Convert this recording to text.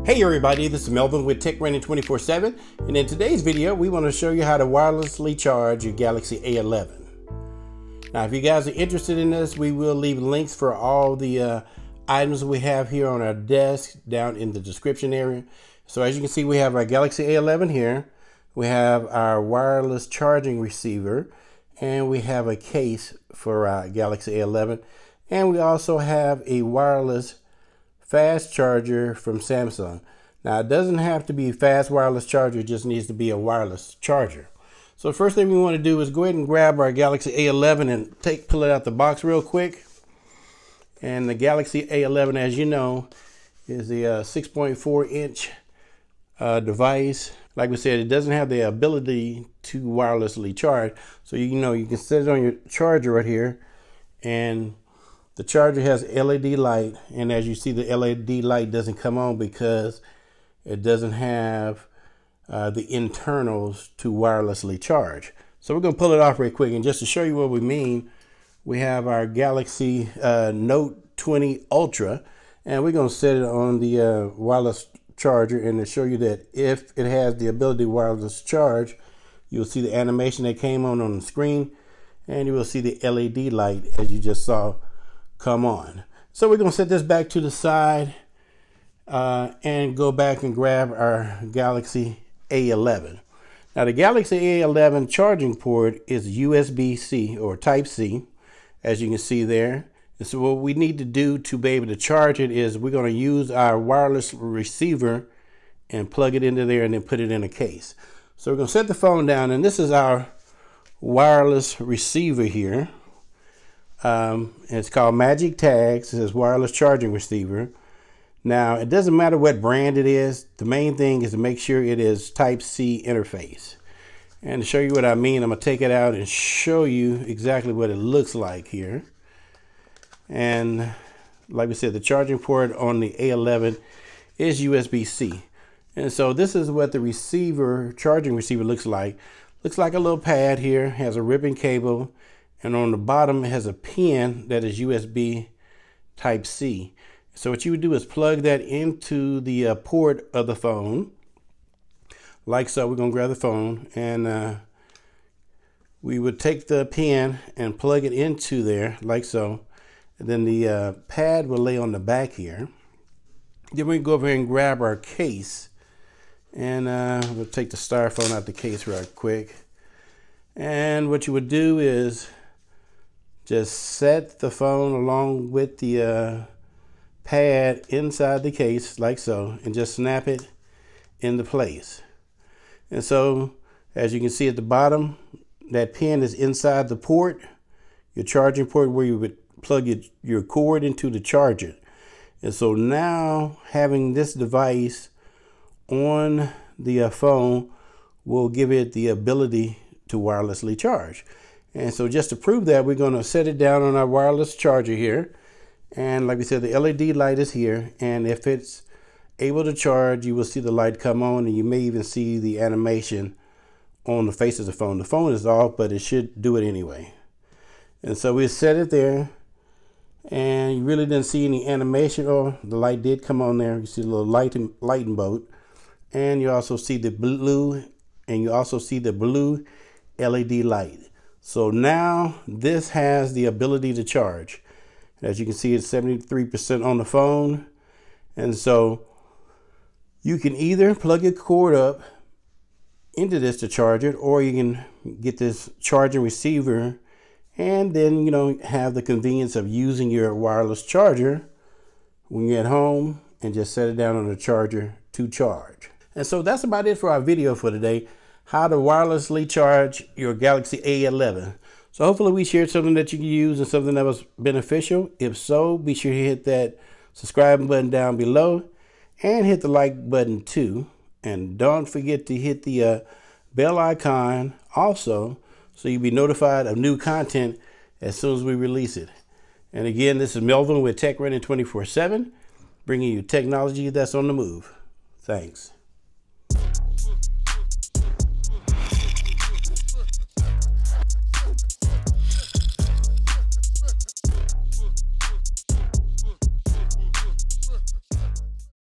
Hey everybody, this is Melvin with Tech Running 24/7, and in today's video we want to show you how to wirelessly charge your Galaxy A11. Now if you guys are interested in this, we will leave links for all the items we have here on our desk down in the description area. So as you can see, we have our Galaxy A11 here, we have our wireless charging receiver, and we have a case for our Galaxy A11, and we also have a wireless fast charger from Samsung. Now it doesn't have to be fast wireless charger, it just needs to be a wireless charger. So the first thing we want to do is go ahead and grab our Galaxy A11 and pull it out the box real quick. And the Galaxy A11, as you know, is a 6.4 inch device. Like we said, it doesn't have the ability to wirelessly charge. So you can set it on your charger right here, and the charger has LED light, and as you see, the LED light doesn't come on because it doesn't have the internals to wirelessly charge. So we're going to pull it off real quick, and just to show you what we mean, we have our Galaxy Note 20 Ultra, and we're going to set it on the wireless charger, and to show you that if it has the ability to wireless charge, you'll see the animation that came on the screen, and you will see the LED light as you just saw come on. So we're going to set this back to the side and go back and grab our Galaxy A11. Now the Galaxy A11 charging port is USB-C or Type-C, as you can see there. And so what we need to do to be able to charge it is we're going to use our wireless receiver and plug it into there and then put it in a case. So we're going to set the phone down, and this is our wireless receiver here. It's called Magic Tags. It says wireless charging receiver. Now it doesn't matter what brand it is. The main thing is to make sure it is Type-C interface. And to show you what I mean, I'm going to take it out and show you exactly what it looks like here. And like we said, the charging port on the A11 is USB-C. And so this is what the charging receiver looks like. Looks like a little pad here, has a ribbon cable, and on the bottom it has a pin that is USB Type-C. So what you would do is plug that into the port of the phone, like so. We're going to grab the phone, and we would take the pin and plug it into there, like so. And then the pad will lay on the back here. Then we can go over here and grab our case, and we'll take the styrofoam out the case real quick. And what you would do is just set the phone along with the pad inside the case, like so, and just snap it into place. And so, as you can see at the bottom, that pin is inside the port, your charging port, where you would plug your cord into the charger. And so now, having this device on the phone will give it the ability to wirelessly charge. And so just to prove that, we're going to set it down on our wireless charger here. And like we said, the LED light is here. And if it's able to charge, you will see the light come on, and you may even see the animation on the face of the phone. The phone is off, but it should do it anyway. And so we set it there, and you really didn't see any animation. Oh, the light did come on there. You see the little lighting bolt. And you also see the blue, and you also see the blue LED light. So now this has the ability to charge. As you can see, it's 73% on the phone. And so you can either plug your cord up into this to charge it, or you can get this charging receiver and then, have the convenience of using your wireless charger when you're at home and just set it down on the charger to charge. And so that's about it for our video for today. How to wirelessly charge your Galaxy A11. So hopefully we shared something that you can use and something that was beneficial. If so, be sure to hit that subscribe button down below and hit the like button too. And don't forget to hit the bell icon also, so you'll be notified of new content as soon as we release it. And again, this is Melvin with Tech Running 24/7, bringing you technology that's on the move. Thanks.